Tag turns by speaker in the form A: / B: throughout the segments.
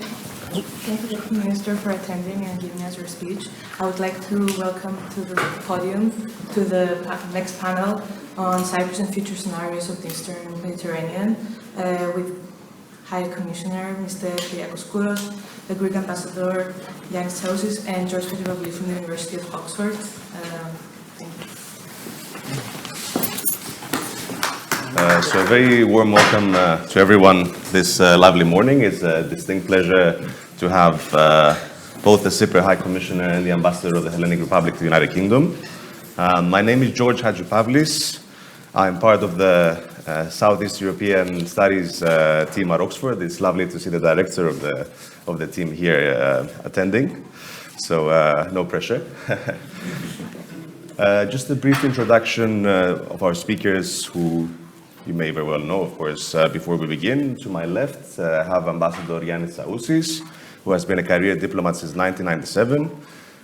A: Thank you, Prime Minister, for attending and giving us your speech. I would like to welcome to the podium to the next panel on Cyprus and future scenarios of the Eastern Mediterranean with High Commissioner Mr. Kyriacos Kouros, the Greek Ambassador Yannis Tsaousis, and George Hadjipavlis from the University of Oxford. Thank you.
B: So a very warm welcome to everyone this lovely morning. It's a distinct pleasure to have both the Cyprus High Commissioner and the Ambassador of the Hellenic Republic to the United Kingdom. My name is George Hadjipavlis. I'm part of the Southeast European Studies team at Oxford. It's lovely to see the director of the team here attending. So no pressure. Just a brief introduction of our speakers, who you may very well know, of course, before we begin. To my left, I have Ambassador Yannis Tsaousis, who has been a career diplomat since 1997,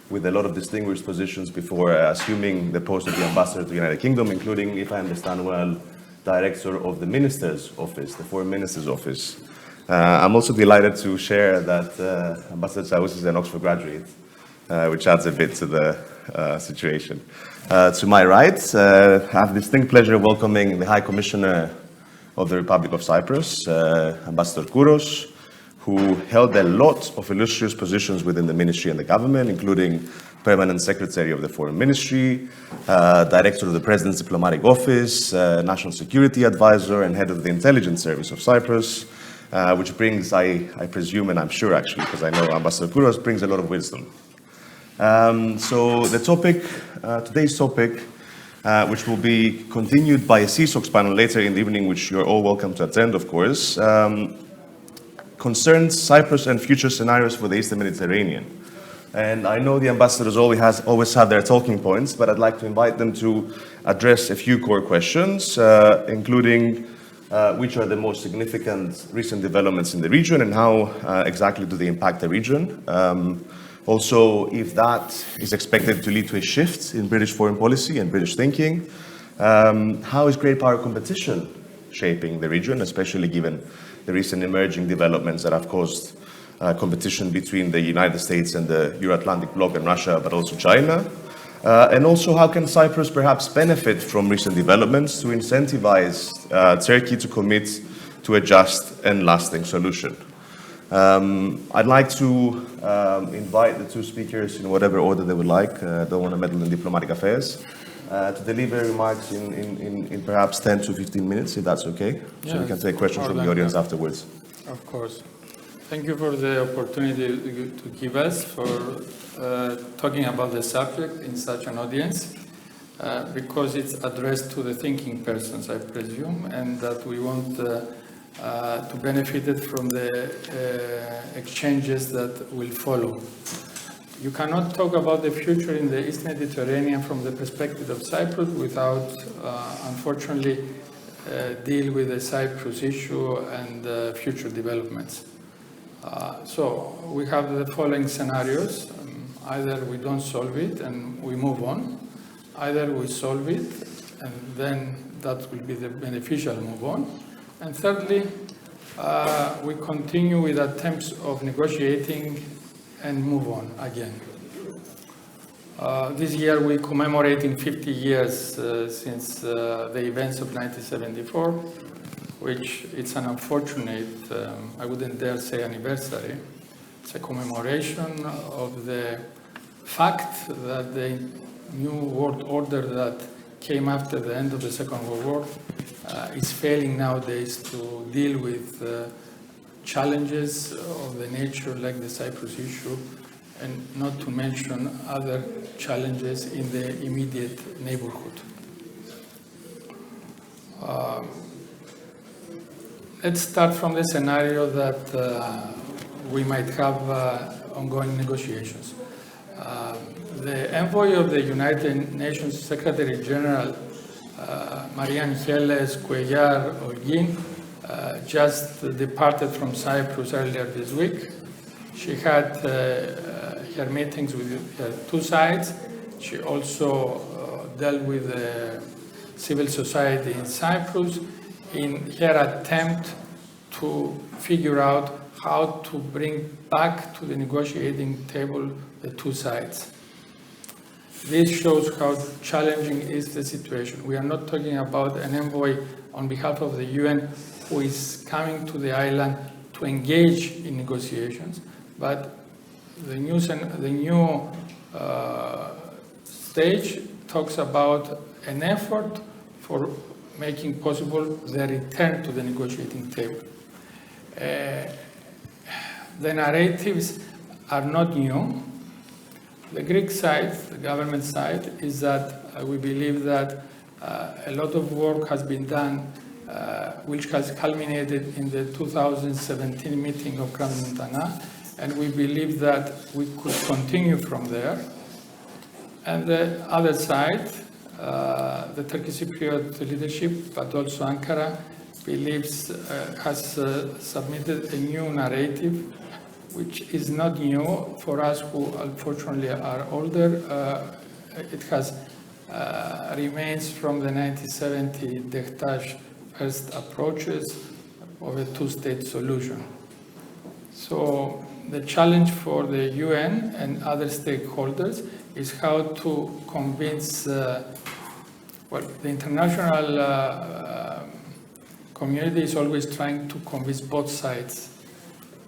B: with a lot of distinguished positions before assuming the post of the Ambassador to the United Kingdom, including, if I understand well, Director of the Minister's Office, the Foreign Minister's Office. I'm also delighted to share that Ambassador Tsaousis is an Oxford graduate, which adds a bit to the situation. To my right, I have the distinct pleasure of welcoming the High Commissioner of the Republic of Cyprus, Ambassador Kouros, who held a lot of illustrious positions within the ministry and the government, including Permanent Secretary of the Foreign Ministry, Director of the President's Diplomatic Office, National Security Advisor, and Head of the Intelligence Service of Cyprus, which brings, I presume, and I'm sure actually, because I know Ambassador Kouros, brings a lot of wisdom. So the topic, today's topic, which will be continued by a SEESOX panel later in the evening, which you're all welcome to attend, of course, concerns Cyprus and future scenarios for the Eastern Mediterranean. And I know the ambassadors always have their talking points, but I'd like to invite them to address a few core questions, including which are the most significant recent developments in the region and how exactly do they impact the region. Also, if that is expected to lead to a shift in British foreign policy and British thinking, how is great power competition shaping the region, especially given the recent emerging developments that have caused competition between the United States and the Euro-Atlantic bloc and Russia, but also China? And also, how can Cyprus perhaps benefit from recent developments to incentivize Turkey to commit to a just and lasting solution? I'd like to invite the two speakers in whatever order they would like. Don't want to meddle in diplomatic affairs. To deliver remarks in perhaps 10 to 15 minutes, if that's okay. Yes. So we can take questions from the audience afterwards.
C: Of course. Thank you for the opportunity to give us for talking about the subject in such an audience, because it's addressed to the thinking persons, I presume, and that we want to benefit from the exchanges that will follow. You cannot talk about the future in the East Mediterranean from the perspective of Cyprus without, unfortunately, deal with the Cyprus issue and future developments. So we have the following scenarios. Either we don't solve it and we move on. Either we solve it and then that will be the beneficial move on. And thirdly, we continue with attempts of negotiating and move on again. This year we're commemorating 50 years since the events of 1974, which it's an unfortunate, I wouldn't dare say anniversary. It's a commemoration of the fact that the new world order that came after the end of the Second World War is failing nowadays to deal with challenges of the nature like the Cyprus issue, and not to mention other challenges in the immediate neighborhood. Let's start from the scenario that we might have ongoing negotiations. The envoy of the United Nations Secretary General, Marie-Angèle Cuéllar-Holguín, just departed from Cyprus earlier this week. She had her meetings with her two sides. She also dealt with civil society in Cyprus in her attempt to figure out how to bring back to the negotiating table the two sides. This shows how challenging is the situation. We are not talking about an envoy on behalf of the UN who is coming to the island to engage in negotiations, but the new stage talks about an effort for making possible the return to the negotiating table. The narratives are not new. The Greek side, the government side, is that we believe that a lot of work has been done, which has culminated in the 2017 meeting of Grand Montana, and we believe that we could continue from there. And the other side, the Turkish Cypriot leadership, but also Ankara, believes, has submitted a new narrative, which is not new for us who unfortunately are older. It has remains from the 1970 Denktash first approaches of a two-state solution. So the challenge for the UN and other stakeholders is how to convince, the international community is always trying to convince both sides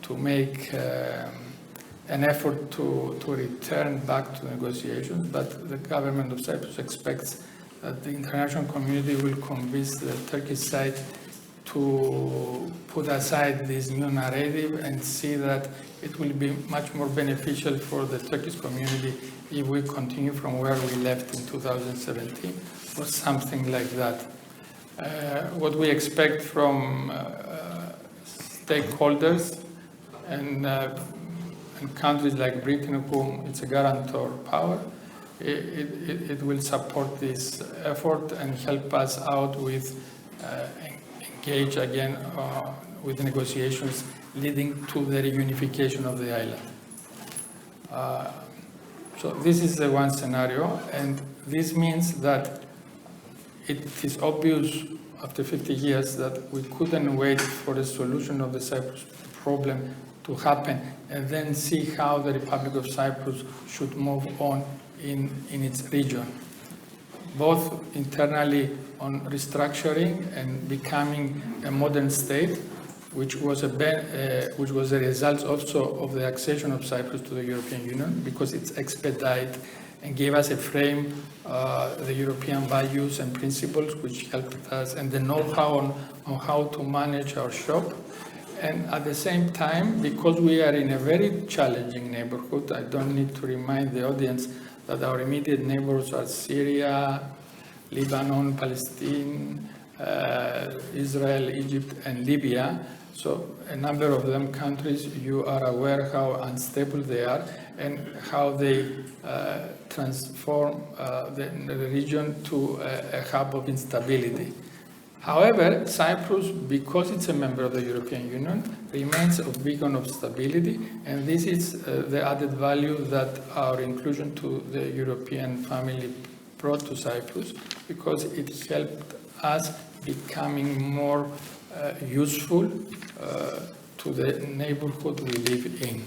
C: to make an effort to return back to negotiations, but the government of Cyprus expects that the international community will convince the Turkish side to put aside this new narrative and see that it will be much more beneficial for the Turkish community if we continue from where we left in 2017 or something like that. What we expect from stakeholders and countries like Britain, whom it's a guarantor power, it will support this effort and help us out with engage again with negotiations leading to the reunification of the island. So this is the one scenario, and this means that it is obvious after 50 years that we couldn't wait for a solution of the Cyprus problem to happen and then see how the Republic of Cyprus should move on in its region, both internally on restructuring and becoming a modern state, which was a result also of the accession of Cyprus to the European Union, because it's expedited and gave us a frame, the European values and principles, which helped us, and the know-how on how to manage our shop. And at the same time, because we are in a very challenging neighborhood, I don't need to remind the audience that our immediate neighbors are Syria, Lebanon, Palestine, Israel, Egypt, and Libya. So a number of them countries, you are aware how unstable they are and how they transform the region to a hub of instability. However, Cyprus, because it's a member of the European Union, remains a beacon of stability, and this is the added value that our inclusion to the European family brought to Cyprus, because it helped us becoming more useful to the neighborhood we live in.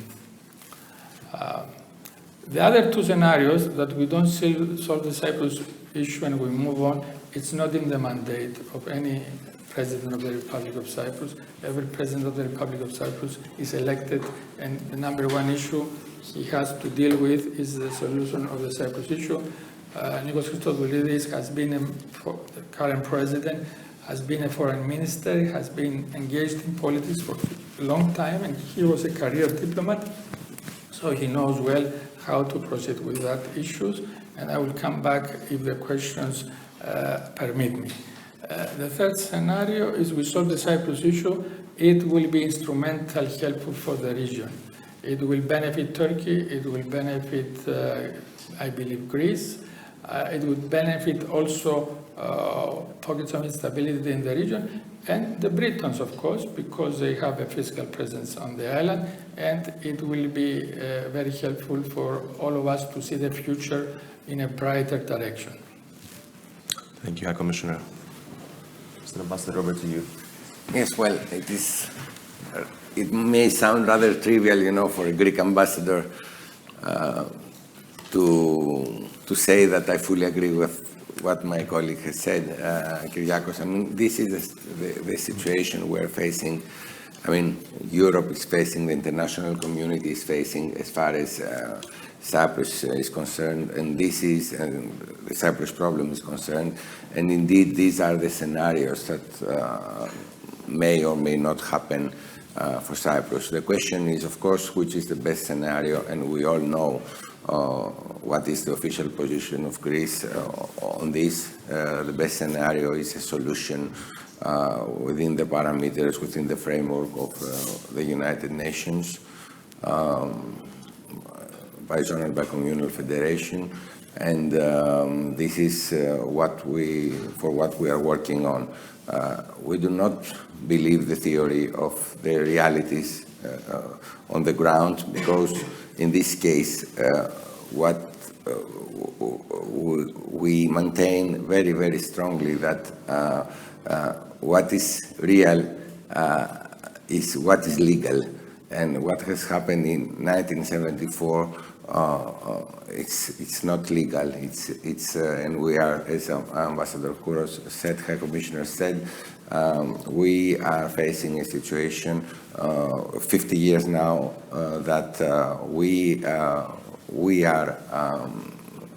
C: The other two scenarios, that we don't solve the Cyprus issue and we move on, it's not in the mandate of any president of the Republic of Cyprus. Every president of the Republic of Cyprus is elected, and the number one issue he has to deal with is the solution of the Cyprus issue. Nikos Christodoulidis has been the current president, has been a foreign minister, has been engaged in politics for a long time, and he was a career diplomat, so he knows well how to proceed with that issues, and I will come back if the questions permit me. The third scenario is we solve the Cyprus issue. It will be instrumental, helpful for the region. It will benefit Turkey, it will benefit, I believe, Greece. It would benefit also pockets of instability in the region, and the Britons, of course, because they have a fiscal presence on the island, and it will be very helpful for all of us to see the future in a brighter direction.
B: Thank you, High Commissioner. Mr. Ambassador, over to you.
D: Yes, well, it is it may sound rather trivial, for a Greek ambassador to say that I fully agree with what my colleague has said, Kyriacόs. I mean, this is the situation we're facing. I mean, Europe is facing, the international community is facing, as far as Cyprus is concerned, and this is the Cyprus problem is concerned. And indeed, these are the scenarios that may or may not happen for Cyprus. The question is, of course, which is the best scenario, and we all know what is the official position of Greece on this. The best scenario is a solution within the parameters, within the framework of the United Nations, bi-zonal, bi-communal federation, and this is what we are working on. We do not believe the theory of the realities on the ground, because in this case, what we maintain very, very strongly that what is real is what is legal, and what has happened in 1974. It's not legal. It's and we are, as Ambassador Kouros said, High Commissioner said, we are facing a situation 50 years now that we are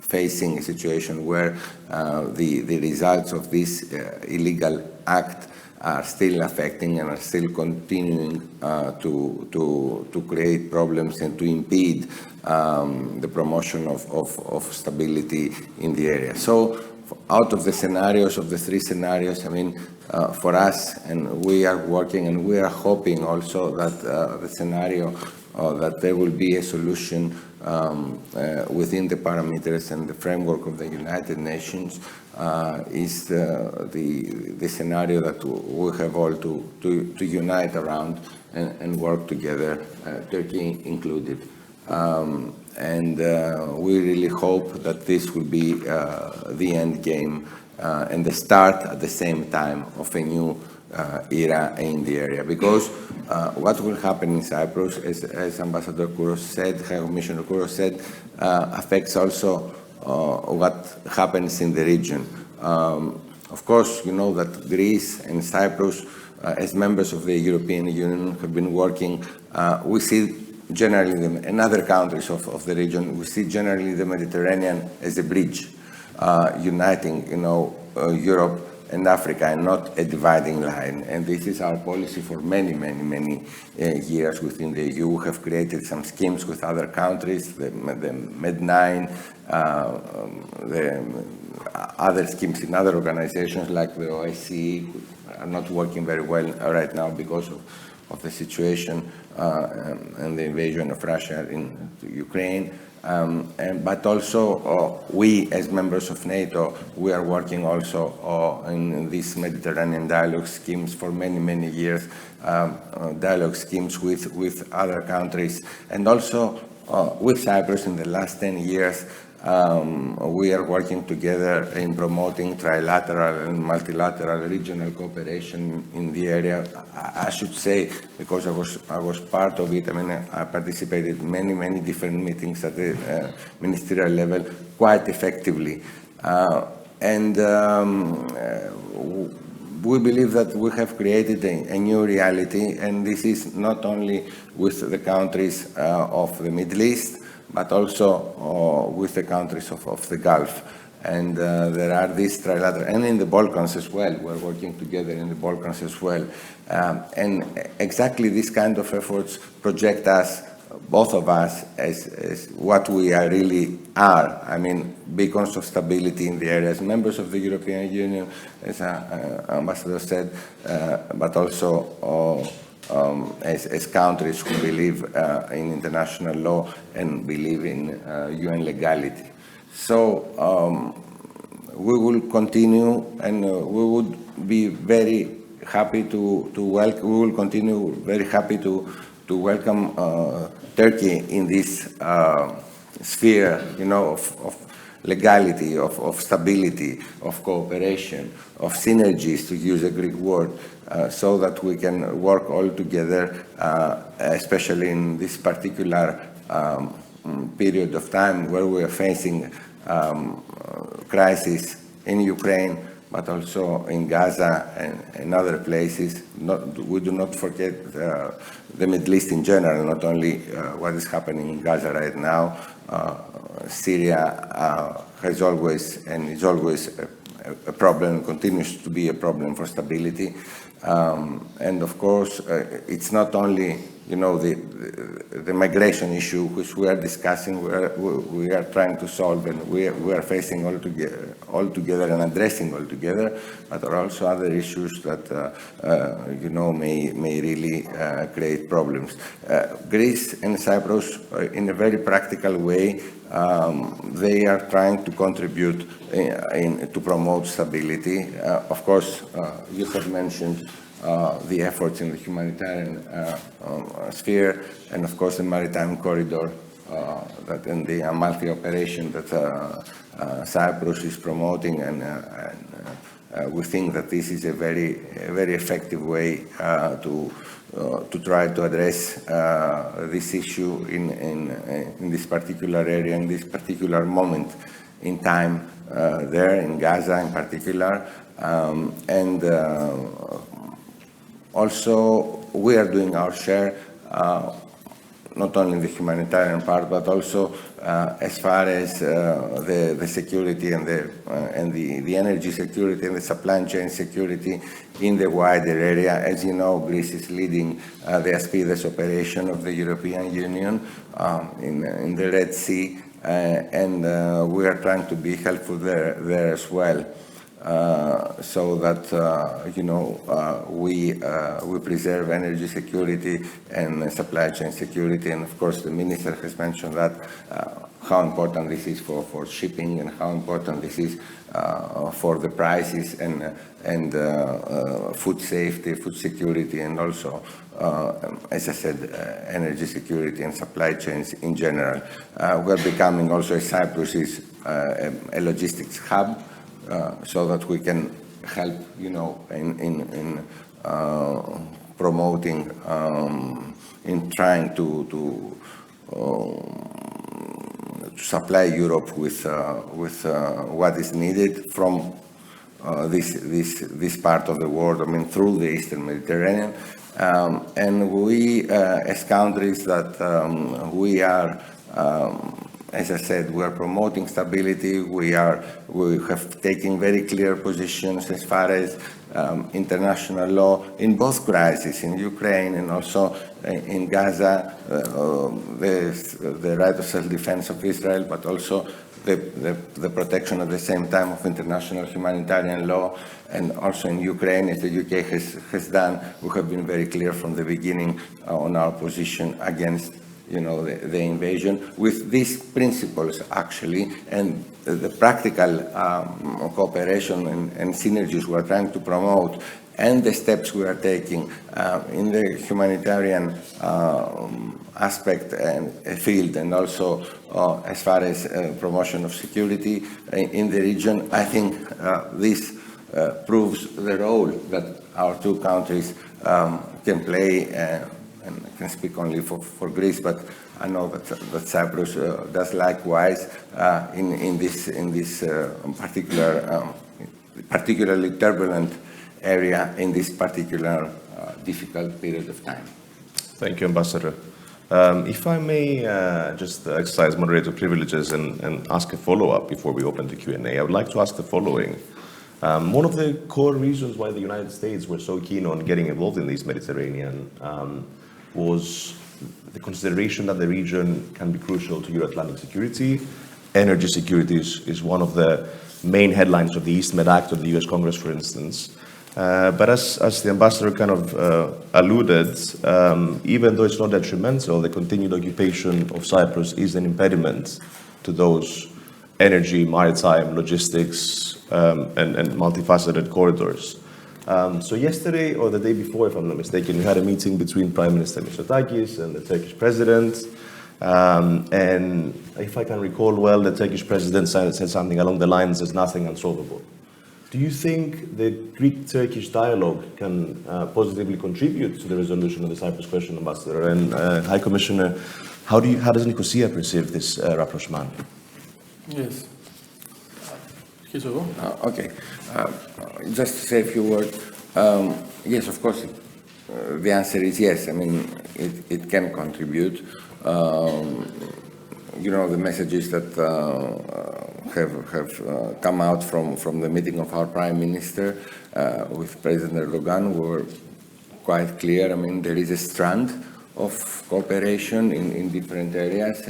D: facing a situation where the results of this illegal act are still affecting and are still continuing to create problems and to impede the promotion of stability in the area. So out of the scenarios, of the three scenarios, I mean, for us, and we are working and we are hoping also that the scenario that there will be a solution within the parameters and the framework of the United Nations is the scenario that we have all to unite around and work together, Turkey included. And we really hope that this will be the end game and the start at the same time of a new era in the area. Because what will happen in Cyprus, as Ambassador Kouros said, High Commissioner Kouros said, affects also what happens in the region. Of course, you know that Greece and Cyprus, as members of the European Union, have been working. We see generally, in other countries of the region, we see generally the Mediterranean as a bridge, uniting, Europe and Africa, and not a dividing line. And this is our policy for many, many, many years within the EU. We have created some schemes with other countries, the Med9, the other schemes in other organizations like the OSCE are not working very well right now because of the situation and the invasion of Russia in Ukraine. But also we, as members of NATO, we are working also in these Mediterranean dialogue schemes for many, many years, dialogue schemes with other countries, and also with Cyprus in the last 10 years. We are working together in promoting trilateral and multilateral regional cooperation in the area. I should say, because I was part of it. I mean, I participated in many, many different meetings at the ministerial level quite effectively. And we believe that we have created a new reality, and this is not only with the countries of the Middle East, but also with the countries of the Gulf. And there are these trilateral, and in the Balkans as well. We're working together in the Balkans as well. And exactly these kind of efforts project us, both of us, as what we really are. I mean, beacons of stability in the area, as members of the European Union, as Ambassador said, but also as countries who believe in international law and believe in UN legality. So we will continue, and we would be very happy to welcome. We will continue very happy to welcome Turkey in this sphere, of legality, of stability, of cooperation, of synergies, to use a Greek word, so that we can work all together, especially in this particular period of time where we are facing crisis in Ukraine, but also in Gaza and other places. We do not forget the Middle East in general, not only what is happening in Gaza right now. Syria has always and is always a problem, continues to be a problem for stability. And of course, it's not only, the migration issue which we are discussing, we are trying to solve, and we are facing all together and addressing all together, but there are also other issues that may really create problems. Greece and Cyprus, in a very practical way, they are trying to contribute to promote stability. Of course, you have mentioned the efforts in the humanitarian sphere, and of course the maritime corridor and the Amalfi operation that Cyprus is promoting, and we think that this is a very effective way to try to address this issue in this particular area, in this particular moment in time there in Gaza in particular, and also we are doing our share, not only in the humanitarian part, but also as far as the security and the energy security and the supply chain security in the wider area. As you know, Greece is leading the Aspinall operation of the European Union in the Red Sea, and we are trying to be helpful there as well. So that we preserve energy security and supply chain security, and of course the minister has mentioned that how important this is for shipping, and how important this is for the prices and food safety, food security, and also, as I said, energy security and supply chains in general. We're becoming also, as Cyprus is, a logistics hub. So that we can help, in promoting, in trying to supply Europe with what is needed from this part of the world. I mean, through the Eastern Mediterranean, and we, as countries that we are. As I said, we are promoting stability. We have taken very clear positions as far as international law in both crises, in Ukraine and also in Gaza, the right of self-defense of Israel, but also the protection at the same time of international humanitarian law, and also in Ukraine, as the UK has done. We have been very clear from the beginning on our position against the invasion, with these principles actually, and the practical cooperation and synergies we are trying to promote, and the steps we are taking in the humanitarian aspect and field, and also as far as promotion of security in the region. I think this proves the role that our two countries can play. And I can speak only for Greece, but I know that Cyprus does likewise in this particularly turbulent area in this particular difficult period of time.
B: Thank you, Ambassador. If I may just exercise moderator privileges and ask a follow-up before we open the Q&A, I would like to ask the following. One of the core reasons why the United States were so keen on getting involved in the East Mediterranean was the consideration that the region can be crucial to Euro-Atlantic security. Energy security is one of the main headlines of the East Med Act of the US Congress, for instance. But as the ambassador kind of alluded, even though it's not detrimental, the continued occupation of Cyprus is an impediment to those energy, maritime, logistics, and multifaceted corridors. So yesterday, or the day before, if I'm not mistaken, we had a meeting between Prime Minister Mitsotakis and the Turkish president. And if I can recall well, the Turkish president said something along the lines, there's nothing unsolvable. Do you think the Greek-Turkish dialogue can positively contribute to the resolution of the Cyprus question, Ambassador? And High Commissioner, how does Nicosia perceive this rapprochement?
C: Yes.
D: Okay. Just to say a few words. Yes, of course, the answer is yes. I mean, it can contribute. You know, the messages that have come out from the meeting of our Prime Minister with President Erdogan were quite clear. I mean, there is a strand of cooperation in different areas,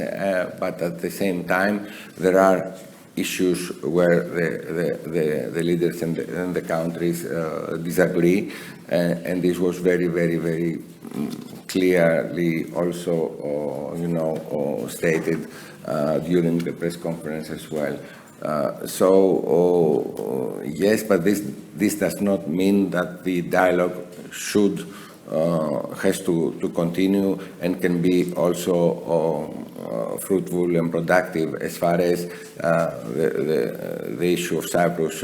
D: but at the same time, there are issues where the leaders and the countries disagree, and this was very clearly also, stated during the press conference as well. Yes, but this does not mean that the dialogue has to continue and can be also fruitful and productive as far as the issue of Cyprus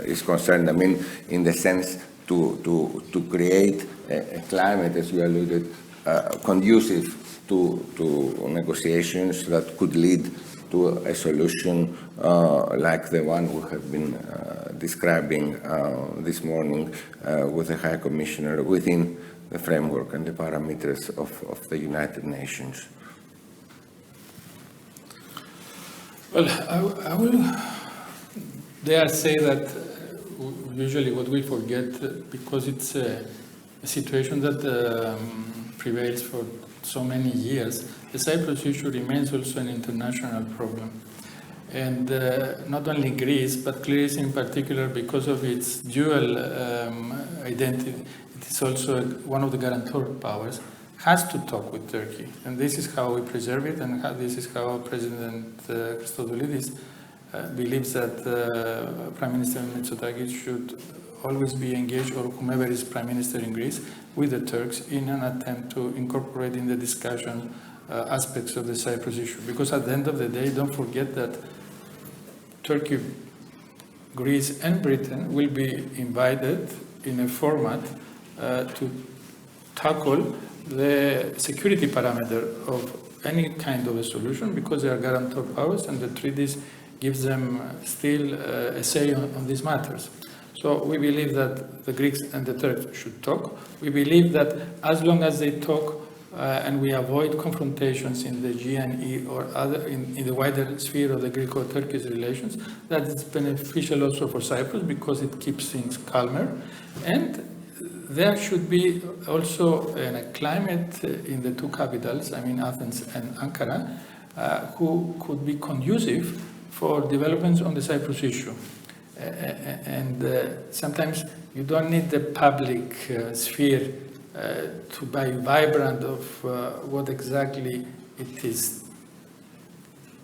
D: is concerned. I mean, in the sense to create a climate, as you alluded, conducive to negotiations that could lead to a solution like the one we have been describing this morning with the High Commissioner within the framework and the parameters of the United Nations.
C: Well, I will dare say that usually what we forget, because it's a situation that prevails for so many years, the Cyprus issue remains also an international problem. And not only Greece, but Greece in particular, because of its dual identity, it is also one of the guarantor powers, has to talk with Turkey. And this is how we preserve it, and this is how President Christodoulidis believes that Prime Minister Mitsotakis should always be engaged, or whomever is Prime Minister in Greece, with the Turks in an attempt to incorporate in the discussion aspects of the Cyprus issue. Because at the end of the day, don't forget that Turkey, Greece, and Britain will be invited in a format to tackle the security parameter of any kind of a solution, because they are guarantor powers and the treaties gives them still a say on these matters. So we believe that the Greeks and the Turks should talk. We believe that as long as they talk and we avoid confrontations in the GNE or other in the wider sphere of the Greco-Turkish relations, that is beneficial also for Cyprus because it keeps things calmer. And there should be also a climate in the two capitals, I mean Athens and Ankara, who could be conducive for developments on the Cyprus issue. And sometimes you don't need the public sphere to be vibrant of what exactly it is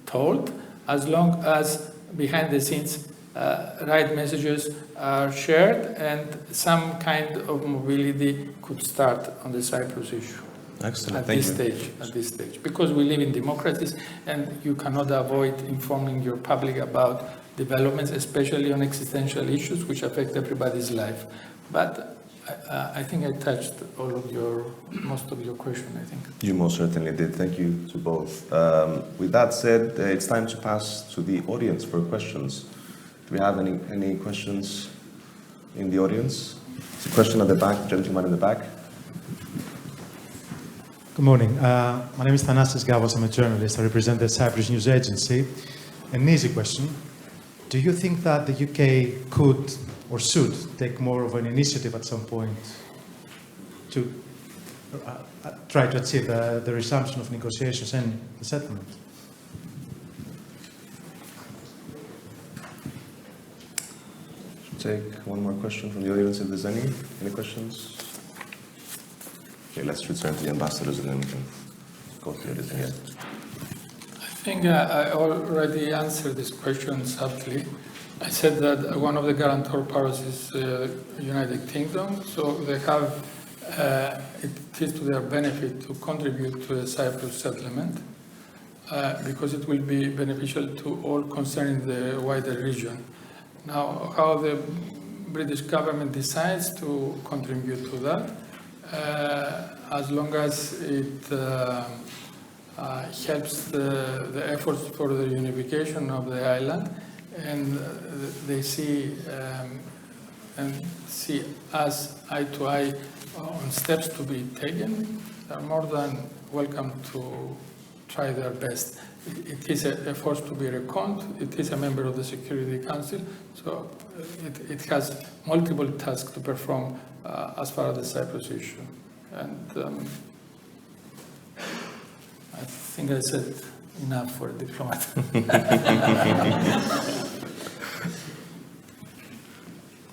C: told, as long as behind the scenes right messages are shared and some kind of mobility could start on the Cyprus issue.
B: Excellent.
C: At this stage, because we live in democracies and you cannot avoid informing your public about developments, especially on existential issues which affect everybody's life. But I think I touched most of your question, I think.
B: You most certainly did. Thank you to both. With that said, it's time to pass to the audience for questions. Do we have any questions in the audience? It's a question at the back, gentleman in the back.
E: Good morning. My name is Tsaousis. I'm a journalist. I represent the Cyprus News Agency. An easy question. Do you think that the UK could or should take more of an initiative at some point to try to achieve the resumption of negotiations and the settlement?
B: Take one more question from the audience if there's any. Any questions? Okay, let's return to the ambassadors and then we can go through it again.
C: I think I already answered this question subtly. I said that one of the guarantor powers is United Kingdom, so they have it is to their benefit to contribute to the Cyprus settlement because it will be beneficial to all concerned in the wider region. Now, how the British government decides to contribute to that, as long as it helps the efforts for the unification of the island, and they see us eye to eye on steps to be taken, they are more than welcome to try their best. It is a force to be reckoned. It is a member of the Security Council, so it has multiple tasks to perform as far as the Cyprus issue. And I think I said enough for a diplomat.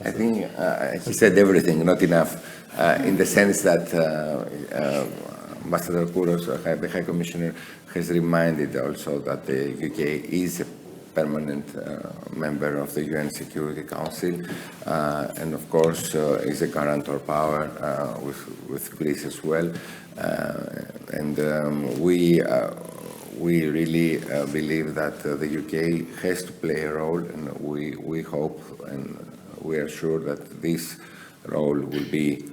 D: I think he said everything, not enough, in the sense that Ambassador Kouros, the High Commissioner, has reminded also that the UK is a permanent member of the UN Security Council, and of course is a guarantor power with Greece as well. And we really believe that the UK has to play a role, and we hope and we are sure that this role will be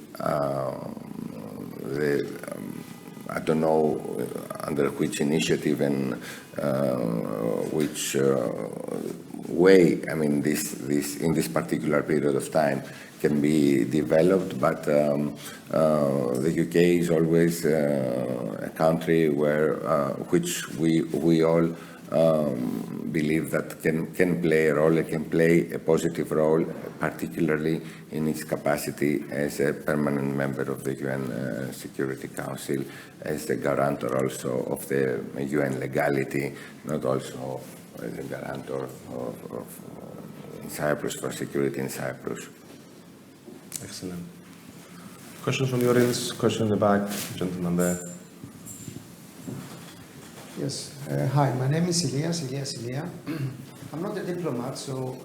D: I don't know under which initiative and which way, I mean, this in this particular period of time can be developed, but the UK is always a country where which we all believe that can play a role, it can play a positive role, particularly in its capacity as a permanent member of the UN Security Council, as the guarantor also of the UN legality, not also as a guarantor of Cyprus, for security in Cyprus.
B: Excellent. Questions from the audience? Question in the back, gentleman there.
F: Yes. Hi, my name is Ilia. I'm not a diplomat, so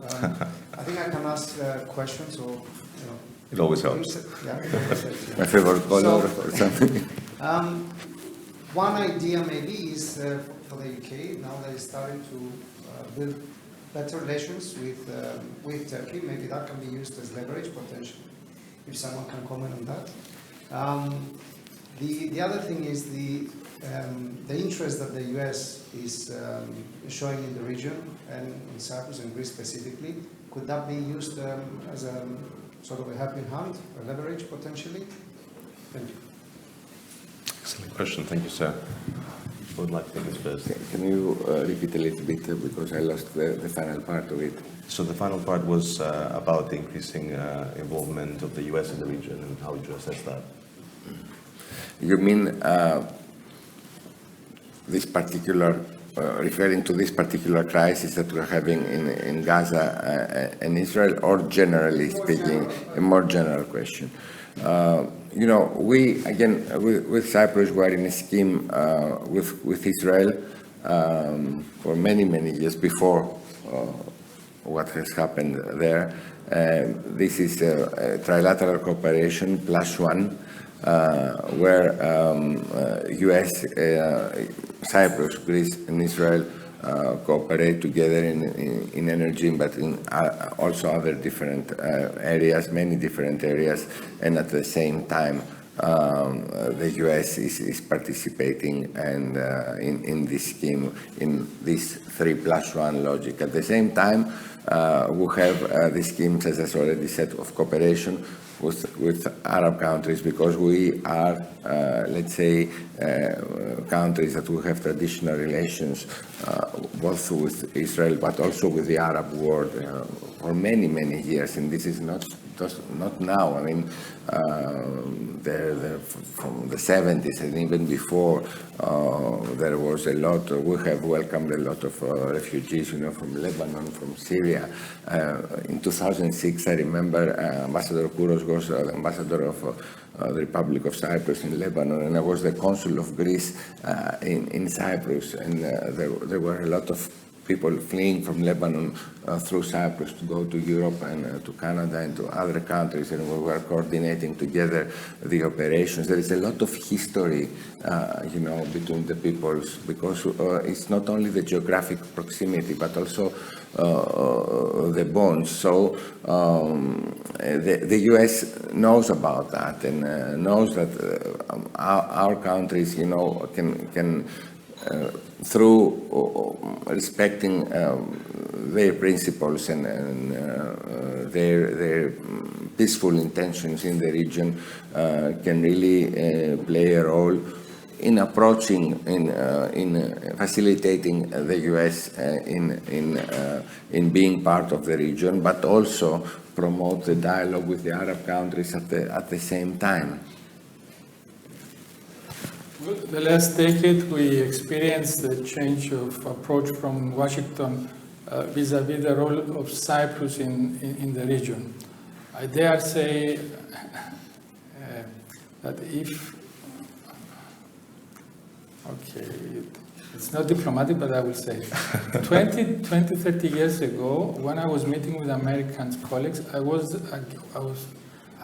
F: I think I can ask questions or, you know.
B: It always helps.
F: Yeah, it always helps, yeah.
D: My favorite color or something.
F: One idea maybe is for the UK, now they're starting to build better relations with Turkey. Maybe that can be used as leverage potentially, if someone can comment on that. The other thing is the interest that the US is showing in the region and in Cyprus and Greece specifically. Could that be used as a sort of a helping hand, a leverage potentially? Thank you.
B: Excellent question. Thank you, sir. Who would like to take this first?
D: Can you repeat a little bit because I lost the final part of it?
B: So the final part was about the increasing involvement of the US in the region, and how would you assess that?
D: You mean this particular, referring to this particular crisis that we're having in Gaza and Israel, or generally speaking, a more general question? You know, we, again, with Cyprus, we are in a scheme with Israel for many, many years before what has happened there. This is a trilateral cooperation +1, where US, Cyprus, Greece, and Israel cooperate together in energy, but in also other different areas, many different areas, and at the same time, the US is participating and in this scheme, in this 3+1 logic. At the same time, we have the schemes, as I already said, of cooperation with Arab countries, because we are, let's say, countries that will have traditional relations both with Israel but also with the Arab world for many, many years. And this is not now. I mean, from the 70s and even before, there was a lot. We have welcomed a lot of refugees, you know, from Lebanon, from Syria. In 2006, I remember Ambassador Kouros was the ambassador of the Republic of Cyprus in Lebanon, and I was the consul of Greece in Cyprus, and there were a lot of people fleeing from Lebanon through Cyprus to go to Europe and to Canada and to other countries, and we were coordinating together the operations. There is a lot of history, between the peoples, because it's not only the geographic proximity, but also the bonds. So the US knows about that and knows that our countries, can through respecting their principles and their peaceful intentions in the region, can really play a role in approaching, in facilitating the US in being part of the region, but also promote the dialogue with the Arab countries at the same time.
C: Well, the last decade we experienced the change of approach from Washington vis-à-vis the role of Cyprus in the region. I dare say that if, okay, it's not diplomatic, but I will say, 30 years ago, when I was meeting with American colleagues, I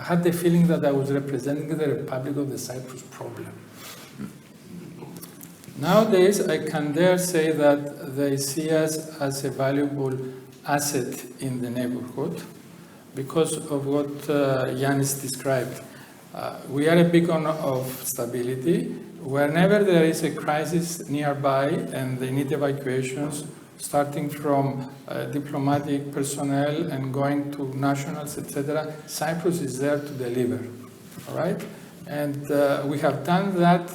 C: had the feeling that I was representing the Republic of the Cyprus problem. Nowadays, I can dare say that they see us as a valuable asset in the neighborhood because of what Yannis described. We are a beacon of stability. Whenever there is a crisis nearby and they need evacuations, starting from diplomatic personnel and going to nationals, etc., Cyprus is there to deliver, all right? And we have done that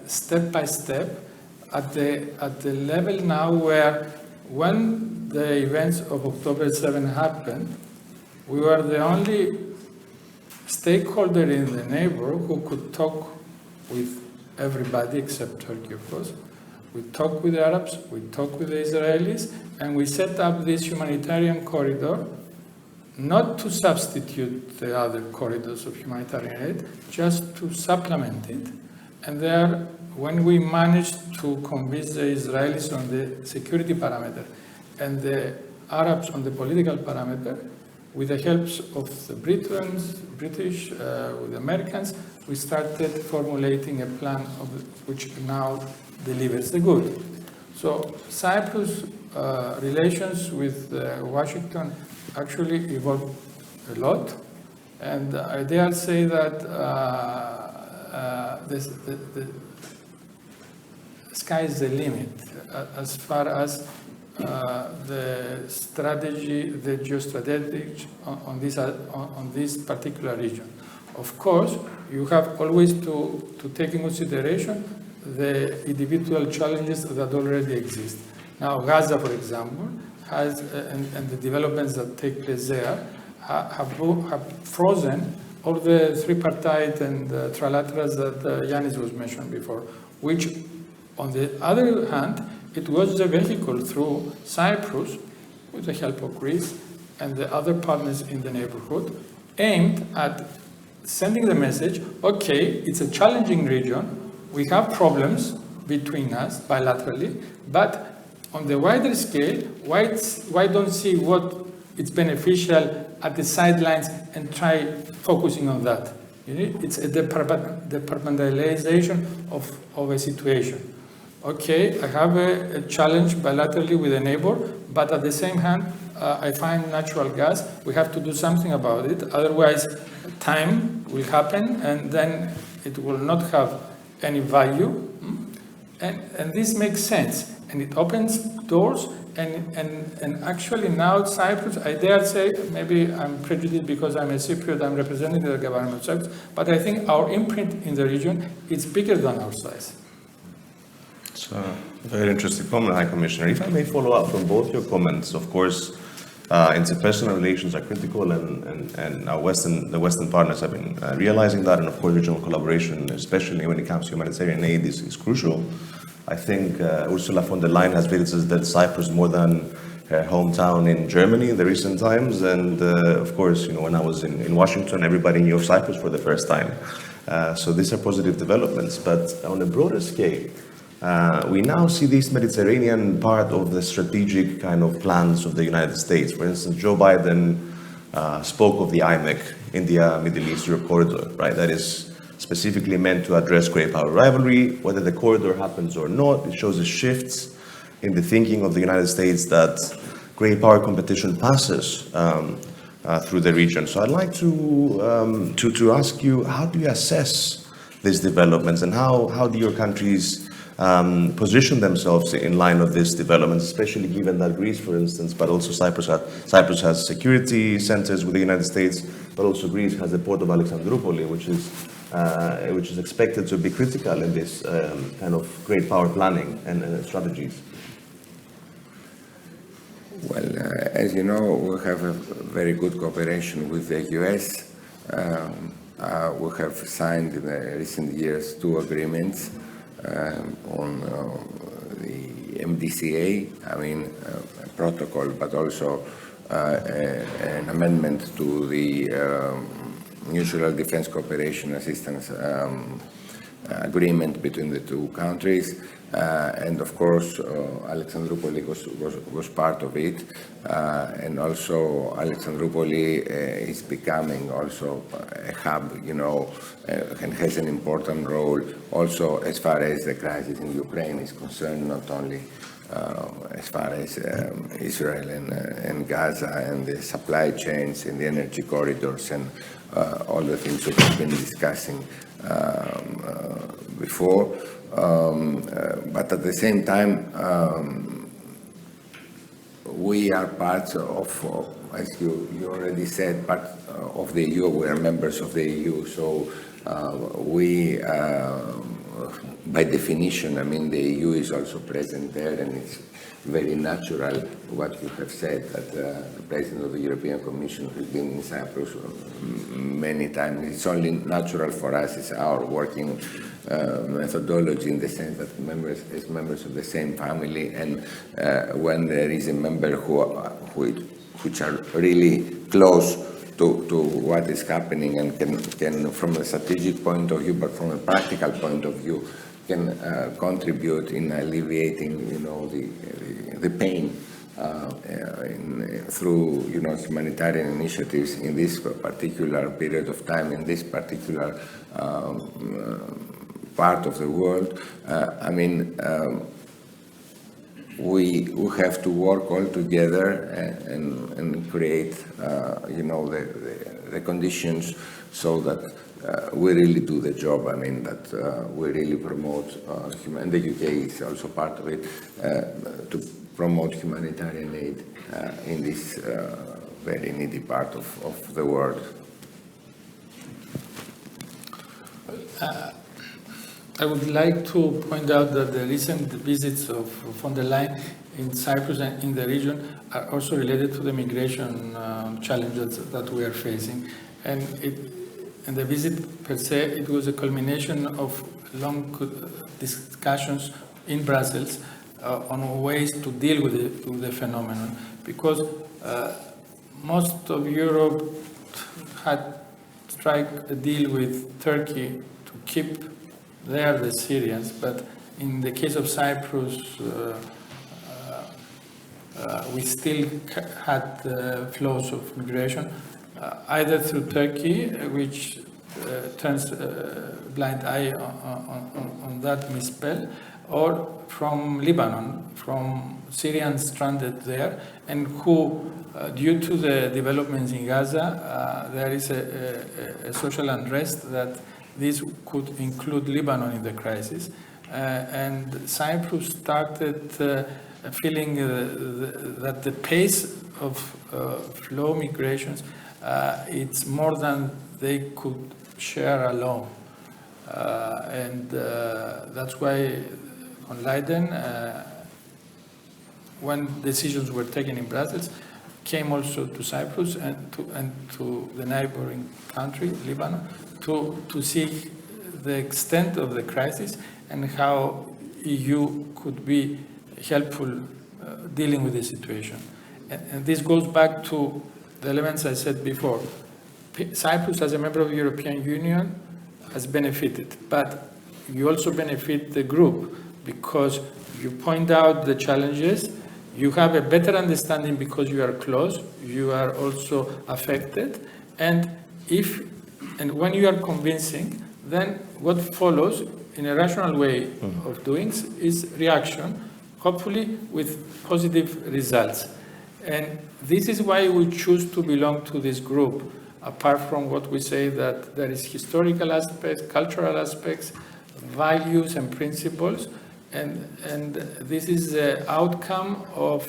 C: step by step at the level now where when the events of October 7 happened, we were the only stakeholder in the neighborhood who could talk with everybody except Turkey, of course. We talked with the Arabs, we talked with the Israelis, and we set up this humanitarian corridor not to substitute the other corridors of humanitarian aid, just to supplement it. And there, when we managed to convince the Israelis on the security parameter and the Arabs on the political parameter, with the help of the British, with the Americans, we started formulating a plan which now delivers the good. So Cyprus relations with Washington actually evolved a lot, and I dare say that the sky is the limit as far as the strategy, the geostrategy on this particular region. Of course, you have always to take in consideration the individual challenges that already exist. Now, Gaza, for example, has, and the developments that take place there have frozen all the tripartite and trilaterals that Yannis was mentioned before, which, on the other hand, it was a vehicle through Cyprus, with the help of Greece and the other partners in the neighborhood, aimed at sending the message, okay, it's a challenging region, we have problems between us bilaterally, but on the wider scale, why don't see what is beneficial at the sidelines and try focusing on that? It's a departmentalization of a situation. Okay, I have a challenge bilaterally with a neighbor, but at the same hand, I find natural gas. We have to do something about it. Otherwise, time will happen, and then it will not have any value. And this makes sense. And it opens doors, and actually now Cyprus, I dare say, maybe I'm prejudiced because I'm a Cypriot, I'm representing the government of Cyprus, but I think our imprint in the region is bigger than our size.
B: It's a very interesting comment, High Commissioner. If I may follow up from both your comments, of course, interpersonal relations are critical, and the Western partners have been realizing that, and of course, regional collaboration, especially when it comes to humanitarian aid, is crucial. I think Ursula von der Leyen has visited Cyprus more than her hometown in Germany in the recent times, and of course, when I was in Washington, everybody knew of Cyprus for the first time. So these are positive developments, but on a broader scale, we now see this Mediterranean part of the strategic kind of plans of the United States. For instance, Joe Biden spoke of the IMEC, India, Middle East, Europe corridor, right? That is specifically meant to address great power rivalry. Whether the corridor happens or not, it shows a shift in the thinking of the United States that great power competition passes through the region. So I'd like to ask you, how do you assess these developments, and how do your countries position themselves in line of these developments, especially given that Greece, for instance, but also Cyprus has security centers with the United States, but also Greece has the port of Alexandroupoli, which is expected to be critical in this kind of great power planning and strategies.
D: Well, as you know, we have a very good cooperation with the US. We have signed in the recent years 2 agreements on the MDCA, a protocol, but also an amendment to the Mutual Defense Cooperation Assistance agreement between the 2 countries. And of course, Alexandroupoli was part of it, and also Alexandroupoli is becoming also a hub, and has an important role also as far as the crisis in Ukraine is concerned, not only as far as Israel and Gaza and the supply chains and the energy corridors and all the things that we've been discussing before. But at the same time, we are part of, as you already said, part of the EU. We are members of the EU, so we, by definition, the EU is also present there, and it's very natural what you have said, that the President of the European Commission has been in Cyprus many times. It's only natural for us, it's our working methodology, in the sense that as members of the same family, and when there is a member which are really close to what is happening and can from a strategic point of view, but from a practical point of view, can contribute in alleviating, the pain through, humanitarian initiatives in this particular period of time, in this particular part of the world. We have to work all together and create, the conditions so that we really do the job. That we really promote, and the UK is also part of it, to promote humanitarian aid in this very needy part of the world.
C: I would like to point out that the recent visits of von der Leyen in Cyprus and in the region are also related to the migration challenges that we are facing. And the visit per se, it was a culmination of long discussions in Brussels on ways to deal with the phenomenon, because most of Europe had struck a deal with Turkey to keep there the Syrians, but in the case of Cyprus, we still had flows of migration, either through Turkey, which turns a blind eye on that misspell, or from Lebanon, from Syrians stranded there, and who, due to the developments in Gaza, there is a social unrest that this could include Lebanon in the crisis. And Cyprus started feeling that the pace of flow migrations, it's more than they could share alone. And that's why on Leiden, when decisions were taken in Brussels, came also to Cyprus and to the neighboring country, Lebanon, to see the extent of the crisis and how EU could be helpful dealing with the situation. And this goes back to the elements I said before. Cyprus, as a member of the European Union, has benefited, but you also benefit the group, because you point out the challenges, you have a better understanding because you are close, you are also affected, and when you are convincing, then what follows in a rational way of doing is reaction, hopefully with positive results. And this is why we choose to belong to this group, apart from what we say that there is historical aspects, cultural aspects, values and principles, and this is the outcome of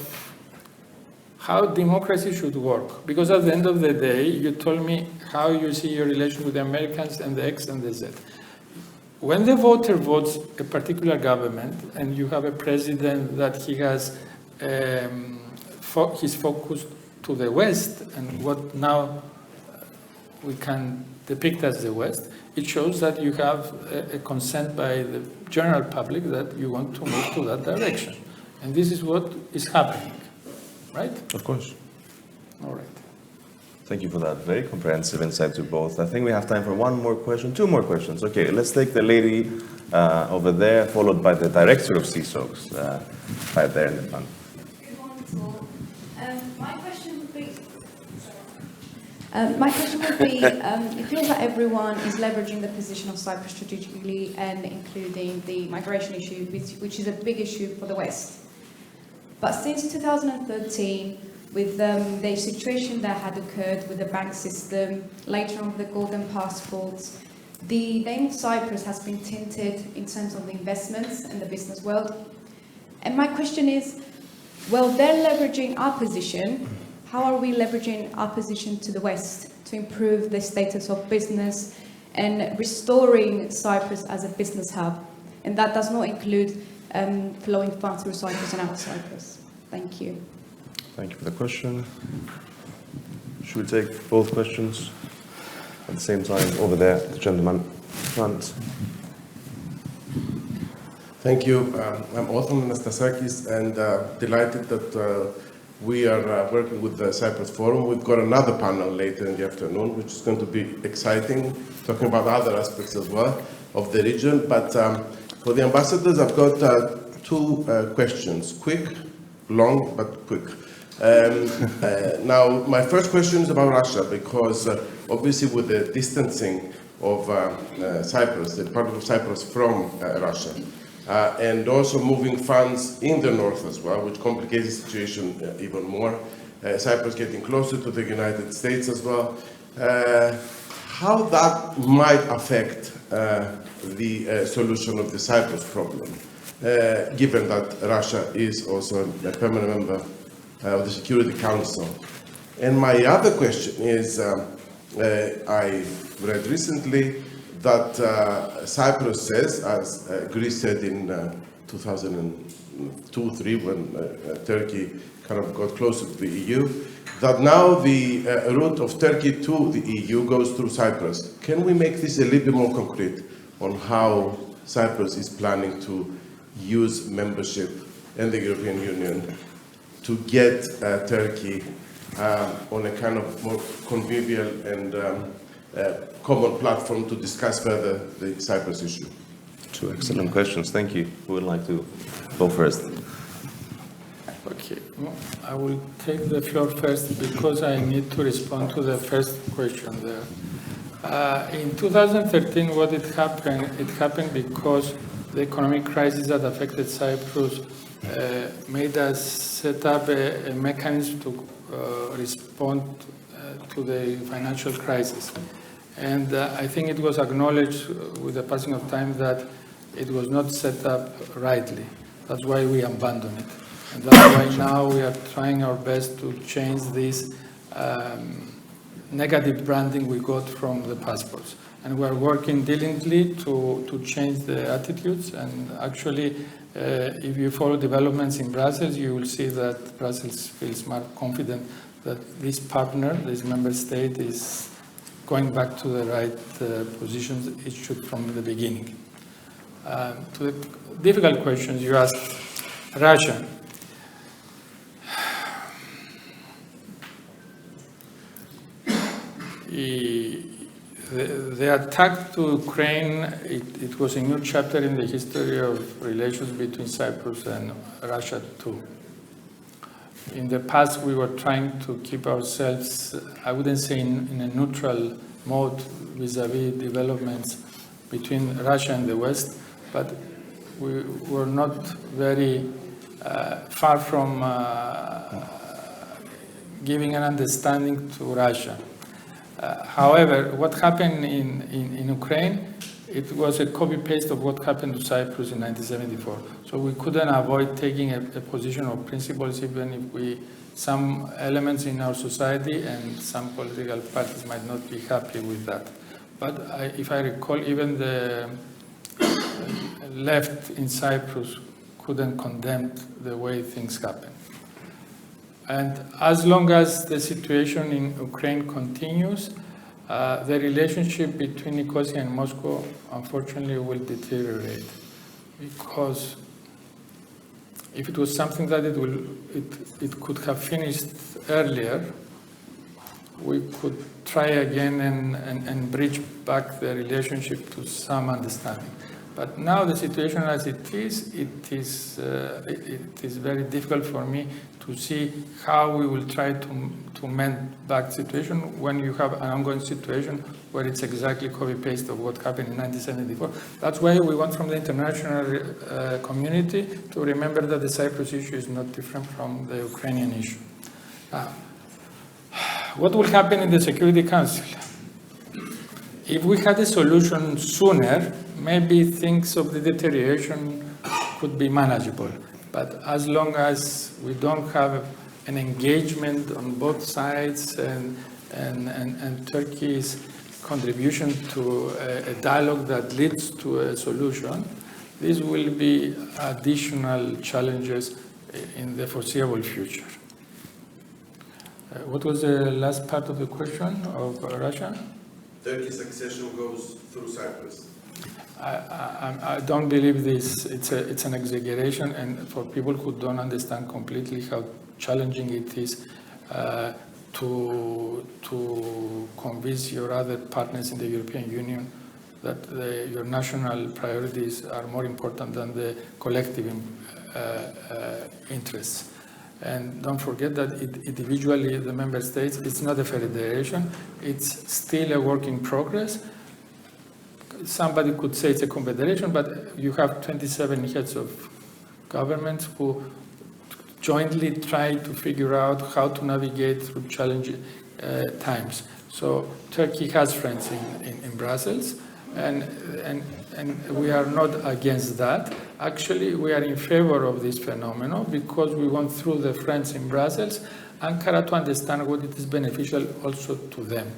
C: how democracy should work. Because at the end of the day, you told me how you see your relation with the Americans and the X and the Z. When the voter votes a particular government and you have a president that he has his focus to the West and what now we can depict as the West, it shows that you have a consent by the general public that you want to move to that direction. And this is what is happening, right?
B: Of course.
C: All right.
B: Thank you for that very comprehensive insight to both. I think we have time for one more question, two more questions. Okay, let's take the lady over there, followed by the director of SEESOX, right there in the front.
G: Good morning to all. My question would be, it feels that everyone is leveraging the position of Cyprus strategically and including the migration issue, which is a big issue for the West. But since 2013, with the situation that had occurred with the bank system, later on the golden passports, the name of Cyprus has been tinted in terms of the investments and the business world. And my question is, well, they're leveraging our position. How are we leveraging our position to the West to improve the status of business and restoring Cyprus as a business hub? And that does not include flowing funds through Cyprus and out of Cyprus. Thank you.
B: Thank you for the question. Should we take both questions at the same time? Over there, the gentleman front.
H: Thank you. I'm Othon Anastasakis, and delighted that we are working with the Cyprus Forum. We've got another panel later in the afternoon, which is going to be exciting, talking about other aspects as well of the region. But for the ambassadors, I've got two questions, quick, long, but quick. Now, my first question is about Russia, because obviously with the distancing of Cyprus, the Republic of Cyprus from Russia, and also moving funds in the north as well, which complicates the situation even more. Cyprus getting closer to the United States as well. How that might affect the solution of the Cyprus problem, given that Russia is also a permanent member of the Security Council. And my other question is, I read recently that Cyprus says, as Greece said in 2002-03, when Turkey kind of got closer to the EU, that now the route of Turkey to the EU goes through Cyprus. Can we make this a little bit more concrete on how Cyprus is planning to use membership in the European Union to get Turkey on a kind of more convivial and common platform to discuss further the Cyprus issue?
B: Two excellent questions. Thank you. Who would like to go first?
C: Okay, well, I will take the floor first because I need to respond to the first question there. In 2013, what it happened because the economic crisis that affected Cyprus made us set up a mechanism to respond to the financial crisis. And I think it was acknowledged with the passing of time that it was not set up rightly. That's why we abandoned it. And that's why now we are trying our best to change this negative branding we got from the passports. And we're working diligently to change the attitudes. And actually, if you follow developments in Brussels, you will see that Brussels feels more confident that this partner, this member state, is going back to the right positions it should from the beginning. To the difficult questions you asked, Russia. the attack to Ukraine, it was a new chapter in the history of relations between Cyprus and Russia too. In the past, we were trying to keep ourselves, I wouldn't say in a neutral mode vis-à-vis developments between Russia and the West, but we were not very far from giving an understanding to Russia. However, what happened in Ukraine, it was a copy-paste of what happened to Cyprus in 1974. So we couldn't avoid taking a position of principles, even if some elements in our society and some political parties might not be happy with that. But if I recall, even the left in Cyprus couldn't condemn the way things happened. And as long as the situation in Ukraine continues, the relationship between Nicosia and Moscow, unfortunately, will deteriorate. Because if it was something that it could have finished earlier, we could try again and bridge back the relationship to some understanding. But now the situation as it is very difficult for me to see how we will try to mend back the situation when you have an ongoing situation where it's exactly copy-paste of what happened in 1974. That's why we want from the international community to remember that the Cyprus issue is not different from the Ukrainian issue. What will happen in the Security Council? If we had a solution sooner, maybe things of the deterioration could be manageable. But as long as we don't have an engagement on both sides and Turkey's contribution to a dialogue that leads to a solution, these will be additional challenges in the foreseeable future. What was the last part of the question of Russia?
H: Turkey's accession goes through Cyprus.
C: I don't believe this. It's an exaggeration, and for people who don't understand completely how challenging it is to convince your other partners in the European Union that your national priorities are more important than the collective interests. And don't forget that individually, the member states, it's not a federation, it's still a work in progress. Somebody could say it's a confederation, but you have 27 heads of governments who jointly try to figure out how to navigate through challenging times. So Turkey has friends in Brussels, and we are not against that. Actually, we are in favor of this phenomenon because we want, through the friends in Brussels, Ankara to understand what it is beneficial also to them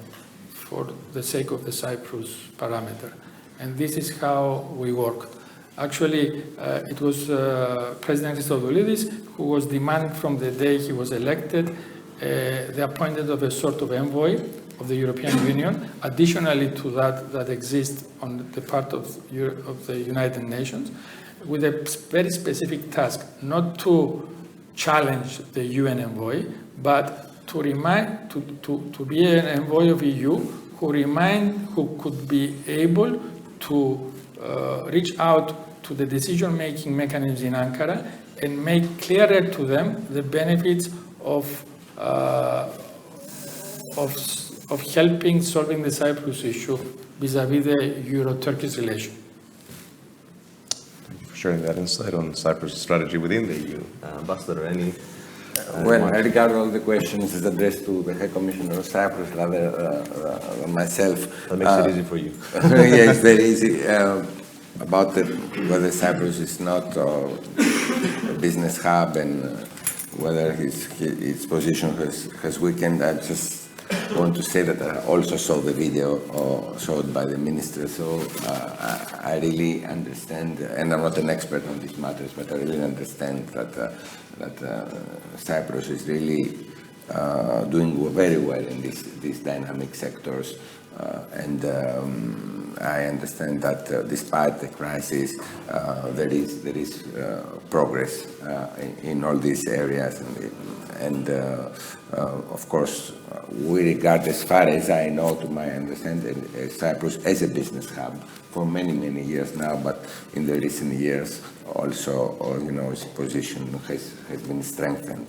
C: for the sake of the Cyprus parameter. And this is how we work. Actually, it was President Christodoulidis who was demanding from the day he was elected the appointment of a sort of envoy of the European Union, additionally to that exists on the part of the United Nations, with a very specific task, not to challenge the UN envoy, but to be an envoy of EU who could be able to reach out to the decision-making mechanisms in Ankara and make clearer to them the benefits of helping solving the Cyprus issue vis-à-vis the Euro-Turkish relation.
B: Thank you for sharing that insight on Cyprus' strategy within the EU. Ambassador, any?
D: Well, I regard all the questions as addressed to the High Commissioner of Cyprus rather than myself.
B: That makes it easy for you.
D: Yeah, it's very easy. About whether Cyprus is not a business hub and whether its position has weakened, I just want to say that I also saw the video showed by the minister, so I really understand, and I'm not an expert on these matters, but I really understand that Cyprus is really doing very well in these dynamic sectors And I understand that despite the crisis, there is progress in all these areas, and of course, we regard, as far as I know, to my understanding, Cyprus as a business hub for many years now. But in the recent years, also, its position has been strengthened.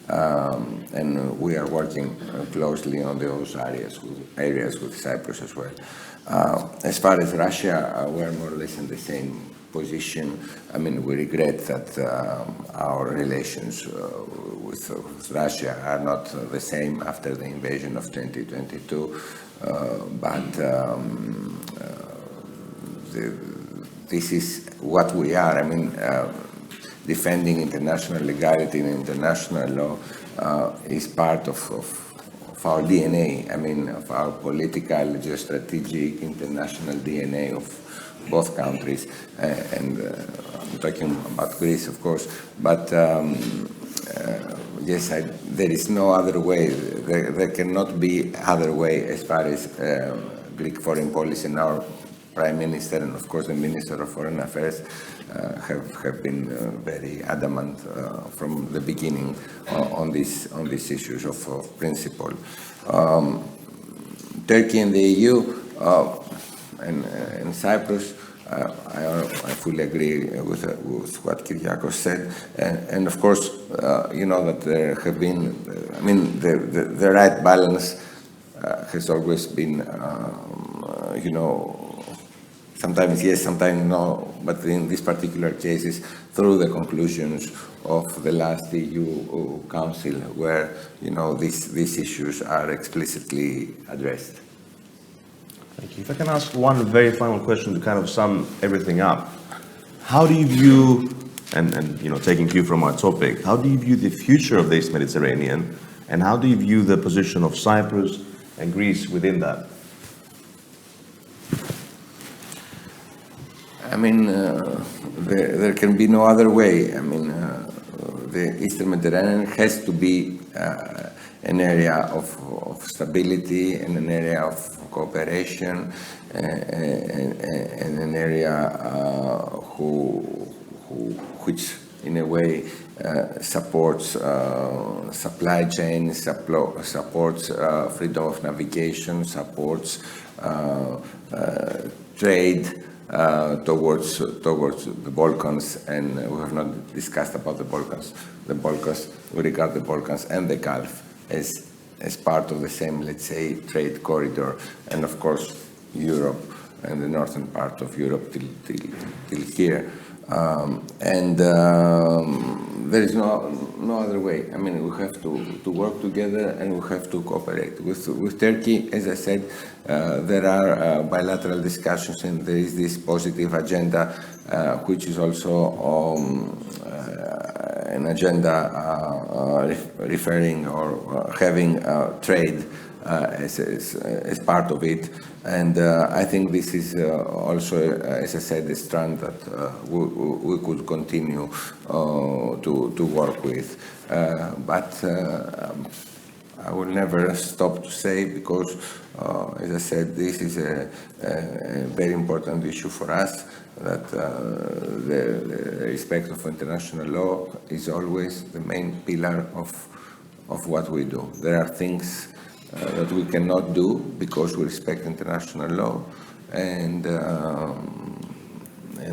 D: And we are working closely on those areas with Cyprus as well. As far as Russia, we're more or less in the same position. I mean, we regret that our relations with Russia are not the same after the invasion of 2022, but this is what we are. I mean, defending international legality and international law is part of our DNA, I mean, of our political, geostrategic, international DNA of both countries. And I'm talking about Greece, of course, but yes, there is no other way. There cannot be other way as far as Greek foreign policy and our Prime Minister and, of course, the Minister of Foreign Affairs have been very adamant from the beginning on these issues of principle. Turkey and the EU and Cyprus, I fully agree with what Kyriacόs said, and of course, that there have been, I mean, the right balance has always been, sometimes yes, sometimes no, but in these particular cases, through the conclusions of the last EU Council, where these issues are explicitly addressed.
B: Thank you. If I can ask one very final question to kind of sum everything up, how do you view, and taking cue from our topic, how do you view the future of the East Mediterranean, and how do you view the position of Cyprus and Greece within that?
D: I mean, there can be no other way. I mean, the Eastern Mediterranean has to be an area of stability and an area of cooperation and an area which, in a way, supports supply chains, supports freedom of navigation, supports trade towards the Balkans, and we have not discussed about the Balkans. We regard the Balkans and the Gulf as part of the same, let's say, trade corridor, and of course Europe and the northern part of Europe till here. There is no other way. I mean, we have to work together and we have to cooperate. With Turkey, as I said, there are bilateral discussions, and there is this positive agenda, which is also an agenda referring or having trade as part of it. And I think this is also, as I said, a strand that we could continue to work with. But I will never stop to say, because, as I said, this is a very important issue for us, that the respect of international law is always the main pillar of what we do. There are things that we cannot do because we respect international law, and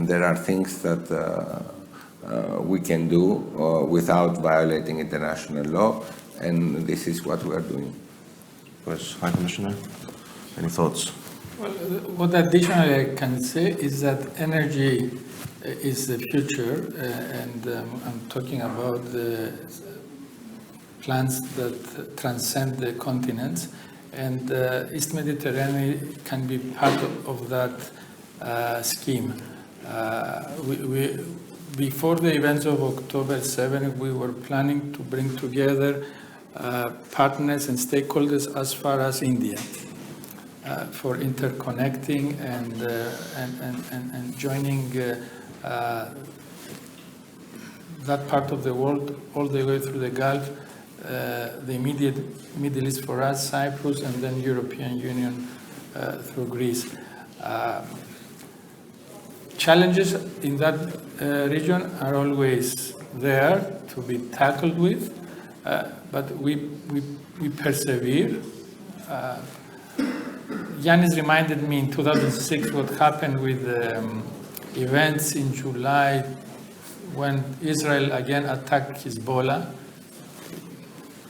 D: there are things that we can do without violating international law, and this is what we are doing.
B: Yes, High Commissioner, any thoughts?
C: Well, what additionally I can say is that energy is the future, and I'm talking about the plans that transcend the continents, and East Mediterranean can be part of that scheme. Before the events of October 7, we were planning to bring together partners and stakeholders as far as India for interconnecting and joining that part of the world all the way through the Gulf, the immediate Middle East for us, Cyprus, and then European Union through Greece. Challenges in that region are always there to be tackled with, but we persevere. Yannis reminded me in 2006 what happened with events in July when Israel again attacked Hezbollah.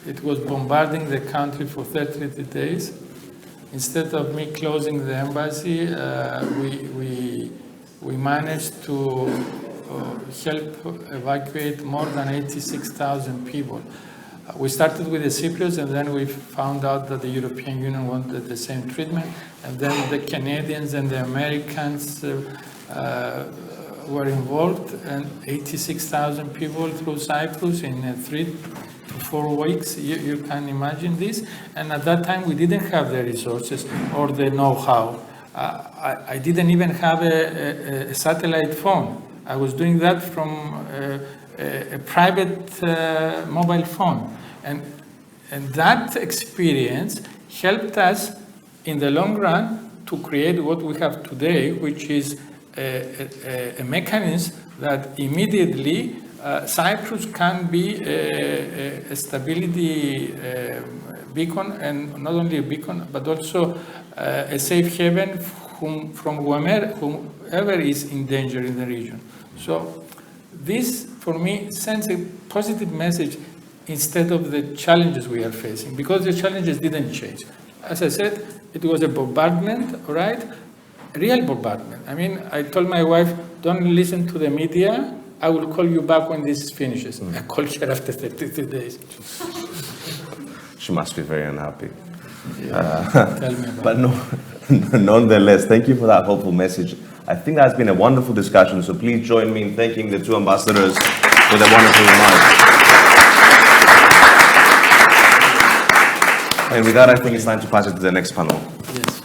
C: It was bombarding the country for 33 days. Instead of me closing the embassy, we managed to help evacuate more than 86,000 people. We started with the Cypriots, and then we found out that the European Union wanted the same treatment, and then the Canadians and the Americans were involved, and 86,000 people through Cyprus in 3 to 4 weeks. You can imagine this. And at that time, we didn't have the resources or the know-how. I didn't even have a satellite phone. I was doing that from a private mobile phone. And that experience helped us in the long run to create what we have today, which is a mechanism that immediately Cyprus can be a stability beacon, and not only a beacon, but also a safe haven from whomever is in danger in the region. So this, for me, sends a positive message instead of the challenges we are facing, because the challenges didn't change. As I said, it was a bombardment, right? Real bombardment. I mean, I told my wife, don't listen to the media. I will call you back when this finishes. I called her after 33 days.
B: She must be very unhappy.
C: Tell me about
B: But nonetheless, thank you for that hopeful message. I think that's been a wonderful discussion, so please join me in thanking the two ambassadors for their wonderful remarks. And with that, I think it's time to pass it to the next panel.
C: Yes.